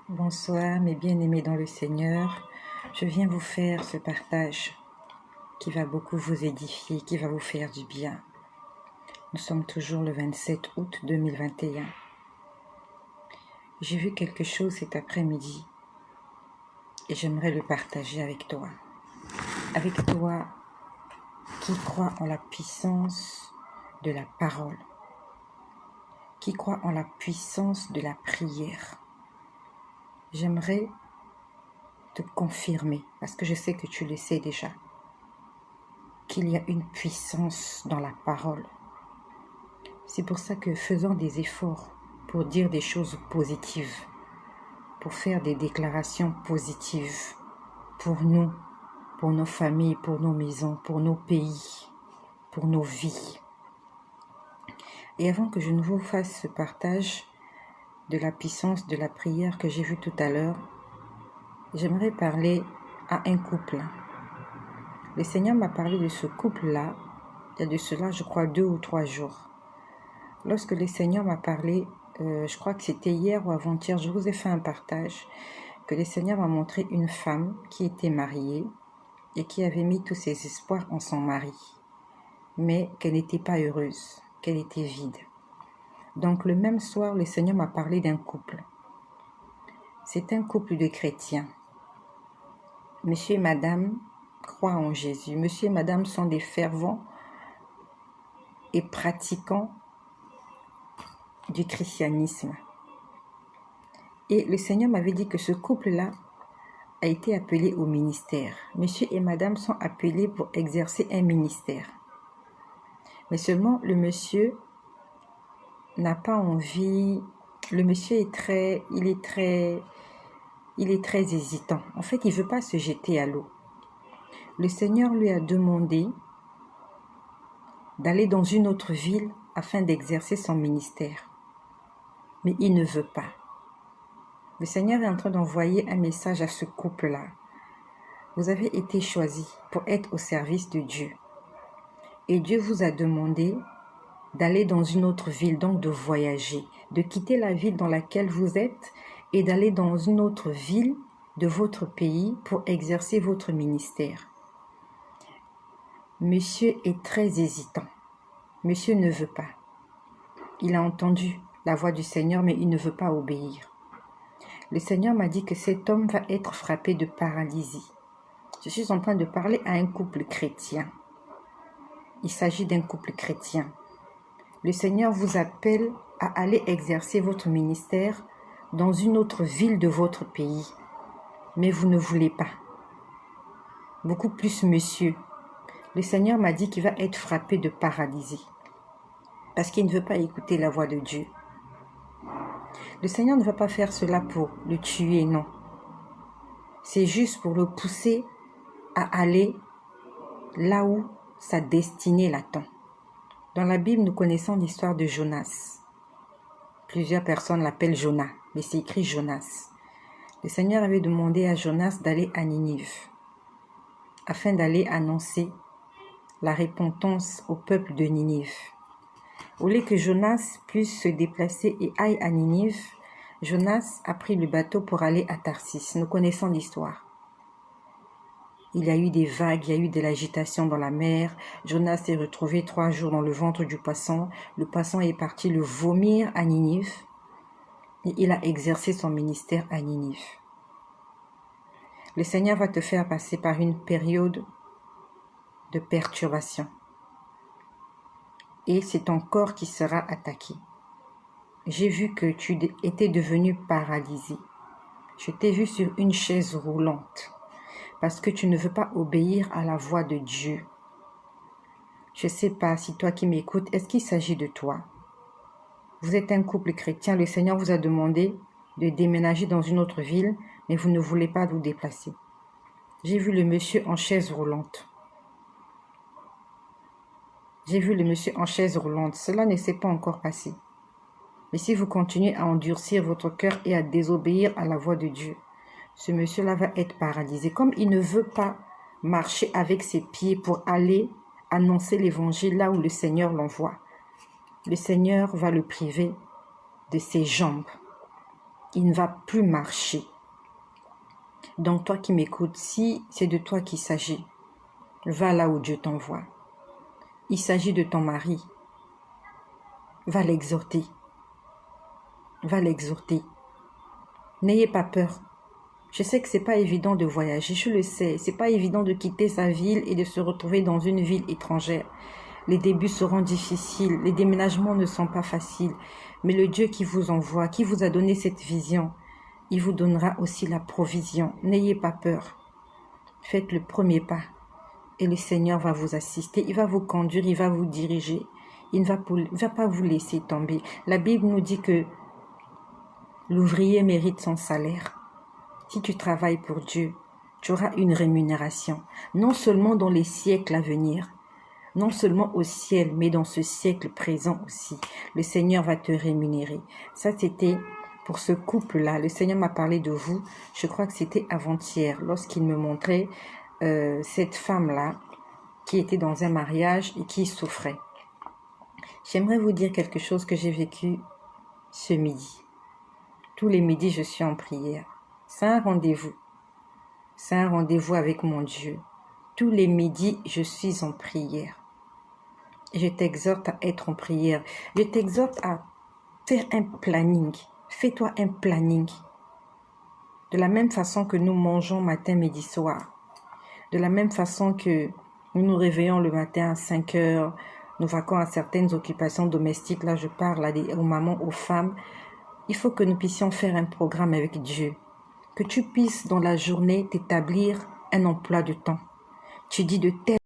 Bonsoir mes bien-aimés dans le Seigneur, je viens vous faire ce partage qui va beaucoup vous édifier, qui va vous faire du bien. Nous sommes toujours le 27 août 2021. J'ai vu quelque chose cet après-midi et j'aimerais le partager avec toi. Avec toi qui crois en la puissance de la parole, qui crois en la puissance de la prière. J'aimerais te confirmer, parce que je sais que tu le sais déjà, qu'il y a une puissance dans la parole. C'est pour ça que faisons des efforts pour dire des choses positives, pour faire des déclarations positives pour nous, pour nos familles, pour nos maisons, pour nos pays, pour nos vies. Et avant que je ne vous fasse ce partage de la puissance de la prière que j'ai vu tout à l'heure, j'aimerais parler à un couple. Le Seigneur m'a parlé de ce couple-là, il y a de cela, je crois, 2 ou 3 jours. Lorsque le Seigneur m'a parlé, je crois que c'était hier ou avant-hier, je vous ai fait un partage, que le Seigneur m'a montré une femme qui était mariée et qui avait mis tous ses espoirs en son mari, mais qu'elle n'était pas heureuse, qu'elle était vide. Donc le même soir, le Seigneur m'a parlé d'un couple. C'est un couple de chrétiens. Monsieur et madame croient en Jésus. Monsieur et madame sont des fervents et pratiquants du christianisme. Et le Seigneur m'avait dit que ce couple-là a été appelé au ministère. Monsieur et madame sont appelés pour exercer un ministère. Mais seulement le monsieur n'a pas envie. Le monsieur est très hésitant. En fait, il ne veut pas se jeter à l'eau. Le Seigneur lui a demandé d'aller dans une autre ville afin d'exercer son ministère. Mais il ne veut pas. Le Seigneur est en train d'envoyer un message à ce couple-là. Vous avez été choisis pour être au service de Dieu. Et Dieu vous a demandé d'aller dans une autre ville, donc de voyager, de quitter la ville dans laquelle vous êtes et d'aller dans une autre ville de votre pays pour exercer votre ministère. Monsieur est très hésitant. Monsieur ne veut pas. Il a entendu la voix du Seigneur, mais il ne veut pas obéir. Le Seigneur m'a dit que cet homme va être frappé de paralysie. Je suis en train de parler à un couple chrétien. Il s'agit d'un couple chrétien. Le Seigneur vous appelle à aller exercer votre ministère dans une autre ville de votre pays. Mais vous ne voulez pas. Beaucoup plus monsieur. Le Seigneur m'a dit qu'il va être frappé de paralysie. Parce qu'il ne veut pas écouter la voix de Dieu. Le Seigneur ne va pas faire cela pour le tuer, non. C'est juste pour le pousser à aller là où sa destinée l'attend. Dans la Bible, nous connaissons l'histoire de Jonas. Plusieurs personnes l'appellent Jonah, mais c'est écrit Jonas. Le Seigneur avait demandé à Jonas d'aller à Ninive, afin d'aller annoncer la repentance au peuple de Ninive. Au lieu que Jonas puisse se déplacer et aille à Ninive, Jonas a pris le bateau pour aller à Tarsis. Nous connaissons l'histoire. Il y a eu des vagues, il y a eu de l'agitation dans la mer. Jonas s'est retrouvé 3 jours dans le ventre du poisson. Le poisson est parti le vomir à Ninive. Et il a exercé son ministère à Ninive. Le Seigneur va te faire passer par une période de perturbation. Et c'est ton corps qui sera attaqué. J'ai vu que tu étais devenu paralysé. Je t'ai vu sur une chaise roulante. Parce que tu ne veux pas obéir à la voix de Dieu. Je ne sais pas si toi qui m'écoutes, est-ce qu'il s'agit de toi? Vous êtes un couple chrétien, le Seigneur vous a demandé de déménager dans une autre ville, mais vous ne voulez pas vous déplacer. J'ai vu le monsieur en chaise roulante. Cela ne s'est pas encore passé. Mais si vous continuez à endurcir votre cœur et à désobéir à la voix de Dieu, ce monsieur-là va être paralysé. Comme il ne veut pas marcher avec ses pieds pour aller annoncer l'évangile là où le Seigneur l'envoie, le Seigneur va le priver de ses jambes. il ne va plus marcher. Donc toi qui m'écoutes, si c'est de toi qu'il s'agit, va là où Dieu t'envoie. Il s'agit de ton mari. Va l'exhorter. Va l'exhorter. N'ayez pas peur. Je sais que c'est pas évident de voyager, je le sais. C'est pas évident de quitter sa ville et de se retrouver dans une ville étrangère. Les débuts seront difficiles, les déménagements ne sont pas faciles. Mais le Dieu qui vous envoie, qui vous a donné cette vision, il vous donnera aussi la provision. N'ayez pas peur. Faites le premier pas. Et le Seigneur va vous assister, il va vous conduire, il va vous diriger. Il ne va pas vous laisser tomber. La Bible nous dit que l'ouvrier mérite son salaire. Si tu travailles pour Dieu, tu auras une rémunération, non seulement dans les siècles à venir, non seulement au ciel, mais dans ce siècle présent aussi. Le Seigneur va te rémunérer. Ça, c'était pour ce couple-là. Le Seigneur m'a parlé de vous, je crois que c'était avant-hier, lorsqu'il me montrait cette femme-là qui était dans un mariage et qui souffrait. J'aimerais vous dire quelque chose que j'ai vécu ce midi. Tous les midis, je suis en prière. C'est un rendez-vous. C'est un rendez-vous avec mon Dieu. Tous les midis, je suis en prière. Je t'exhorte à être en prière. Je t'exhorte à faire un planning. Fais-toi un planning. De la même façon que nous mangeons matin, midi, soir. De la même façon que nous nous réveillons le matin à 5 heures, nous vaquons à certaines occupations domestiques. Là, je parle aux mamans, aux femmes. Il faut que nous puissions faire un programme avec Dieu. Que tu puisses dans la journée t'établir un emploi de temps. Tu dis de telle